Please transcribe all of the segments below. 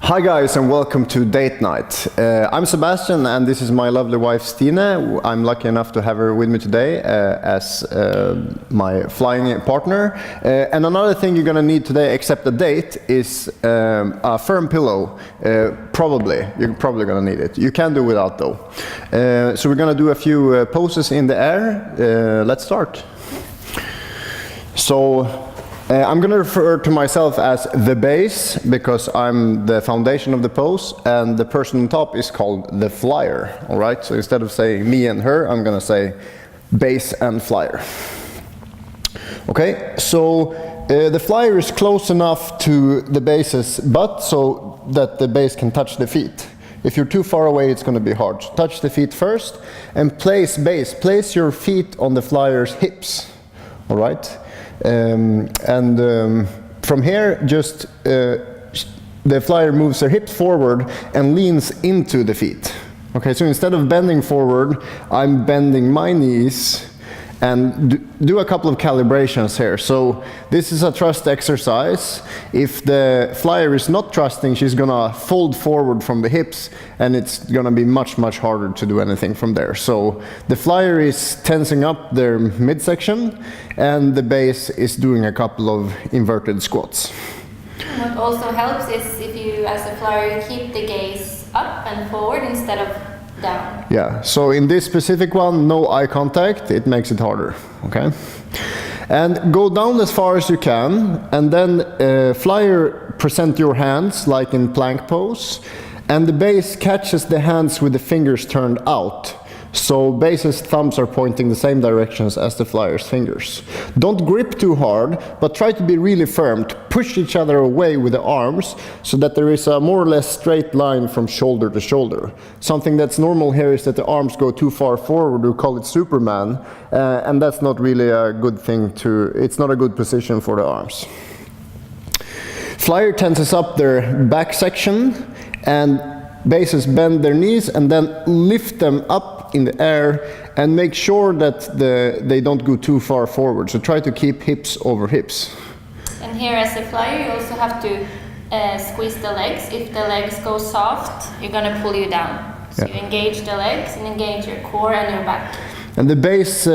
Hi guys, and welcome to Date Night. I'm Sebastian and this is my lovely wife Stine. I'm lucky enough to have her with me today as my flying partner. And another thing you're gonna need today, except a date, is a firm pillow. You're probably gonna need it. You can do without though. So we're gonna do a few poses in the air. Let's start. So I'm going to refer to myself as the base because I'm the foundation of the pose, and the person on top is called the flyer. All right, so instead of saying me and her, I'm going to say base and flyer. Okay, so the flyer is close enough to the base's butt so that the base can touch the feet. If you're too far away, it's going to be hard. So touch the feet first and place place your feet on the flyer's hips. All right. From here, just the flyer moves her hips forward and leans into the feet. Okay, so instead of bending forward, I'm bending my knees and do a couple of calibrations here. So this is a trust exercise. If the flyer is not trusting, she's gonna fold forward from the hips, and it's gonna be much harder to do anything from there. So the flyer is tensing up their midsection, and the base is doing a couple of inverted squats. What also helps is if you, as a flyer, keep the gaze up and forward instead of down. Yeah, so in this specific one, no eye contact, it makes it harder, okay? And go down as far as you can, and then flyer, present your hands like in plank pose, and the base catches the hands with the fingers turned out. So base's thumbs are pointing the same directions as the flyer's fingers. Don't grip too hard, but try to be really firm, to push each other away with the arms so that there is a more or less straight line from shoulder to shoulder. Something that's normal here is that the arms go too far forward, we call it Superman, and that's not really a good thing it's not a good position for the arms. Flyer tenses up their back section, and bases bend their knees and then lift them up in the air and make sure that they don't go too far forward. So try to keep hips over hips. And here as a flyer, you also have to squeeze the legs. If the legs go soft, you're gonna pull you down. So you engage the legs and engage your core and your back. And the base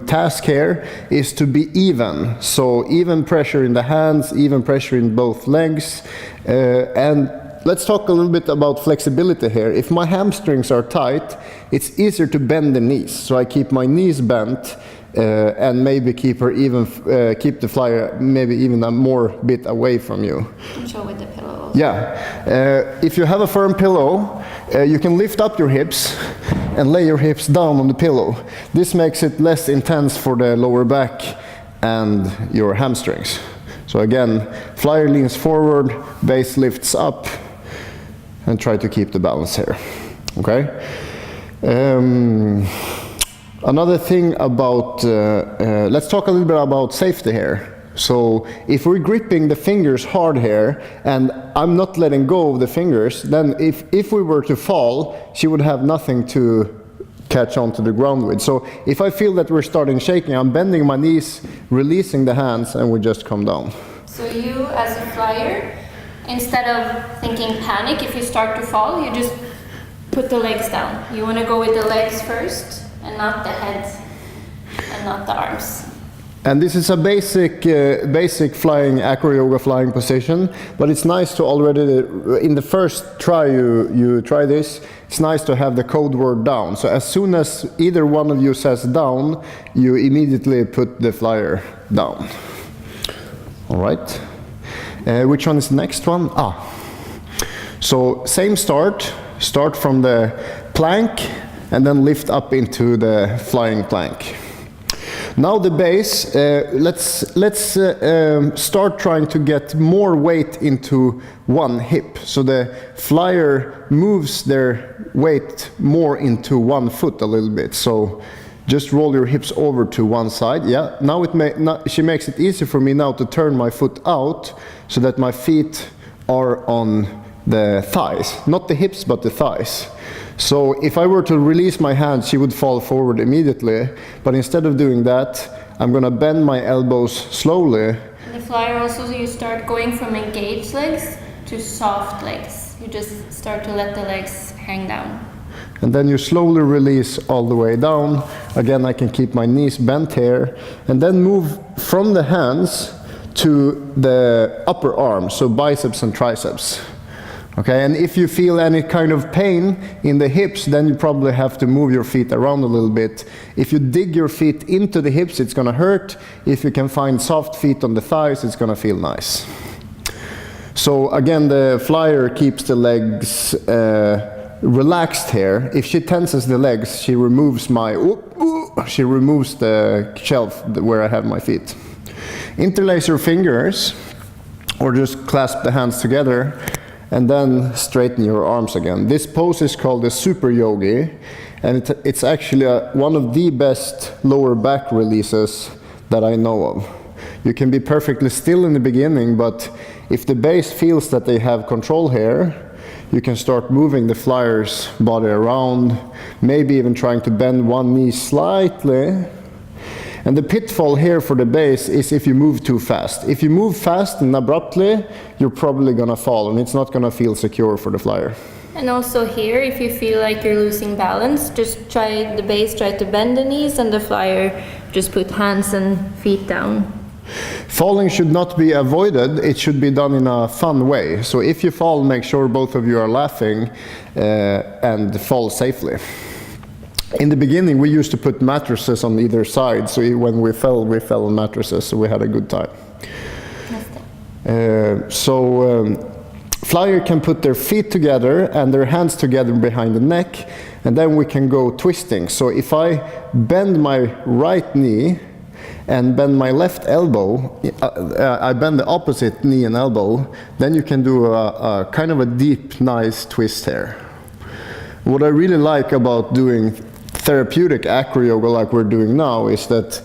task here is to be even. So even pressure in the hands, even pressure in both legs, and let's talk a little bit about flexibility here. If my hamstrings are tight, it's easier to bend the knees. So I keep my knees bent and maybe keep the flyer maybe even a more bit away from you. And show with the pillow also. Yeah. If you have a firm pillow, you can lift up your hips and lay your hips down on the pillow. This makes it less intense for the lower back and your hamstrings. So again, flyer leans forward, base lifts up, and try to keep the balance here, okay? Another thing about, let's talk a little bit about safety here. So if we're gripping the fingers hard here, and I'm not letting go of the fingers, then if we were to fall, she would have nothing to catch onto the ground with. So if I feel that we're starting shaking, I'm bending my knees, releasing the hands, and we just come down. So you, as a flyer, instead of thinking panic, if you start to fall, you just put the legs down. You want to go with the legs first and not the head and not the arms. And this is a basic flying, acro yoga flying position, but it's nice to already, in the first try you try this, it's nice to have the code word down. So as soon as either one of you says down, you immediately put the flyer down. All right. Which one is the next one? So same start from the plank and then lift up into the flying plank. Now the base, let's start trying to get more weight into one hip. So the flyer moves their weight more into one foot a little bit. So just roll your hips over to one side. Yeah, now she makes it easy for me now to turn my foot out so that my feet are on the thighs. Not the hips, but the thighs. So if I were to release my hand, she would fall forward immediately. But instead of doing that, I'm gonna bend my elbows slowly. In the flyer also, you start going from engaged legs to soft legs. You just start to let the legs hang down. And then you slowly release all the way down. Again, I can keep my knees bent here. And then move from the hands to the upper arm, so biceps and triceps. Okay, and if you feel any kind of pain in the hips, then you probably have to move your feet around a little bit. If you dig your feet into the hips, it's gonna hurt. If you can find soft feet on the thighs, it's gonna feel nice. So again, the flyer keeps the legs relaxed here. If she tenses the legs, she removes she removes the shelf where I have my feet. Interlace your fingers, or just clasp the hands together, and then straighten your arms again. This pose is called the Super Yogi, and it's actually one of the best lower back releases that I know of. You can be perfectly still in the beginning, but if the base feels that they have control here, you can start moving the flyer's body around, maybe even trying to bend one knee slightly. And the pitfall here for the base is if you move too fast. If you move fast and abruptly, you're probably gonna fall, and it's not gonna feel secure for the flyer. And also here, if you feel like you're losing balance, just try the base, try to bend the knees, and the flyer, just put hands and feet down. Falling should not be avoided, it should be done in a fun way. So if you fall, make sure both of you are laughing and fall safely. In the beginning, we used to put mattresses on either side, so when we fell on mattresses, so we had a good time. Flyer can put their feet together and their hands together behind the neck, and then we can go twisting. So if I bend my right knee and bend my left elbow, I bend the opposite knee and elbow, then you can do a kind of a deep, nice twist here. What I really like about doing therapeutic acro yoga like we're doing now is that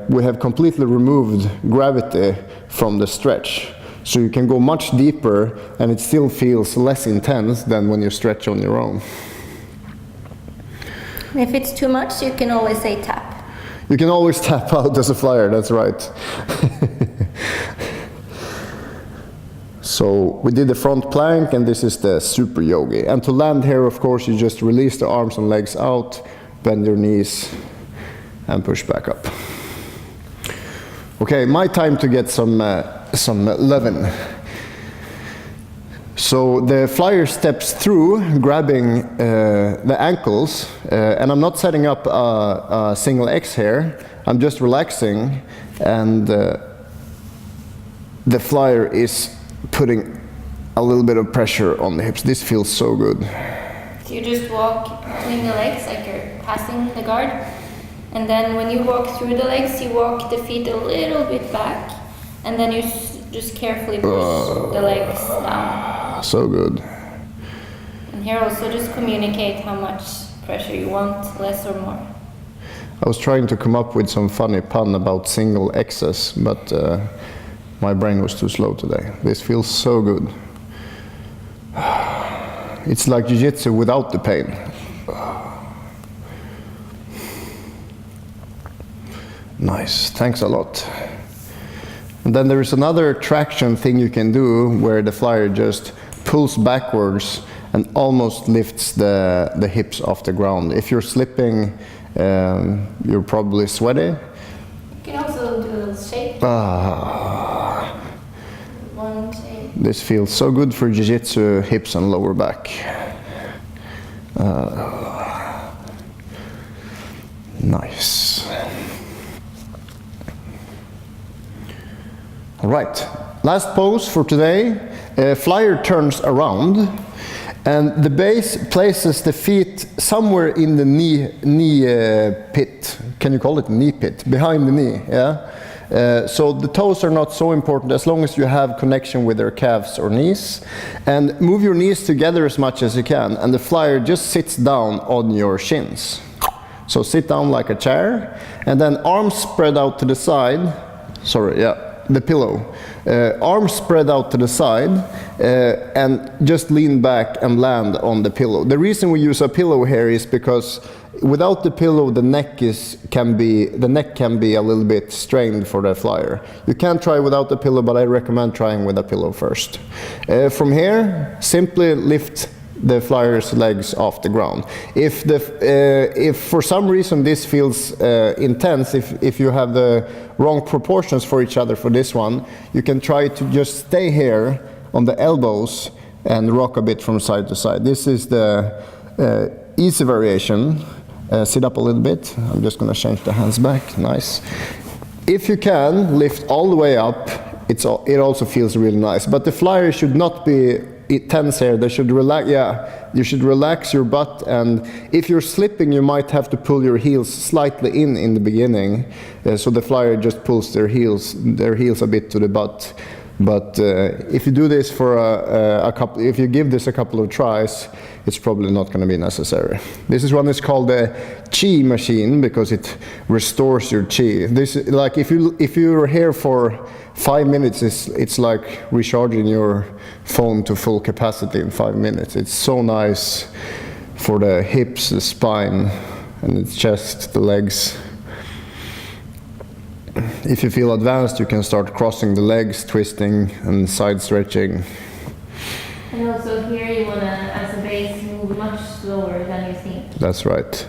we have completely removed gravity from the stretch. So you can go much deeper and it still feels less intense than when you stretch on your own. If it's too much, you can always say tap. You can always tap out as a flyer, that's right. So we did the front plank, and this is the Super Yogi. And to land here, of course, you just release the arms and legs out, bend your knees, and push back up. Okay, my time to get some lovin'. So the flyer steps through, grabbing the ankles, and I'm not setting up a single X here, I'm just relaxing, and the flyer is putting a little bit of pressure on the hips. This feels so good. So you just walk between the legs like you're passing the guard, and then when you walk through the legs, you walk the feet a little bit back, and then you just carefully push the legs down. So good. And here also just communicate how much pressure you want, less or more. I was trying to come up with some funny pun about single X's, but my brain was too slow today. This feels so good. It's like jiu-jitsu without the pain. Nice, thanks a lot. And then there is another traction thing you can do where the flyer just pulls backwards and almost lifts the hips off the ground. If you're slipping, you're probably sweaty. You can also do a little shake. One shake. This feels so good for jiu-jitsu, hips and lower back. Nice. All right, last pose for today. Flyer turns around, and the base places the feet somewhere in the knee pit. Can you call it knee pit? Behind the knee, yeah? So the toes are not so important as long as you have connection with their calves or knees. And move your knees together as much as you can, and the flyer just sits down on your shins. So sit down like a chair, and then arms spread out to the side. Sorry, yeah. the pillow. Arms spread out to the side, and just lean back and land on the pillow. The reason we use a pillow here is because without the pillow, the neck can be a little bit strained for the flyer. You can try without the pillow, but I recommend trying with a pillow first. From here, simply lift the flyer's legs off the ground. If for some reason this feels intense, if you have the wrong proportions for each other for this one, you can try to just stay here on the elbows and rock a bit from side to side. This is the easy variation. Sit up a little bit. I'm just going to change the hands back. Nice. If you can lift all the way up, it also feels really nice. But the flyer should not be tense here. They should relax. Yeah, you should relax your butt, and if you're slipping, you might have to pull your heels slightly in the beginning, so the flyer just pulls their heels a bit to the butt. But if you do this for if you give this a couple of tries, it's probably not going to be necessary. This is one is called the chi machine because it restores your chi. This, like, if you're here for 5 minutes, it's like recharging your phone to full capacity in 5 minutes. It's so nice for the hips, the spine, and the chest, the legs. If you feel advanced, you can start crossing the legs, twisting and side stretching. And also here you want to, as a base, move much slower than you think. That's right.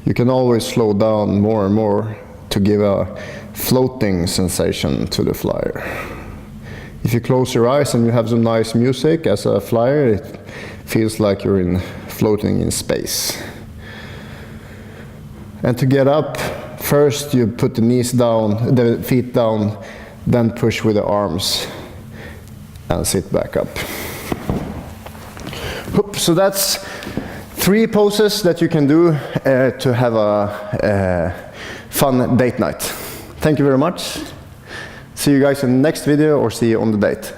You can always slow down more and more to give a floating sensation to the flyer. If you close your eyes and you have some nice music as a flyer, it feels like you're floating in space. And to get up, first you put the knees down, the feet down, then push with the arms and sit back up. So that's 3 poses that you can do to have a fun date night. Thank you very much. See you guys in the next video, or see you on the date.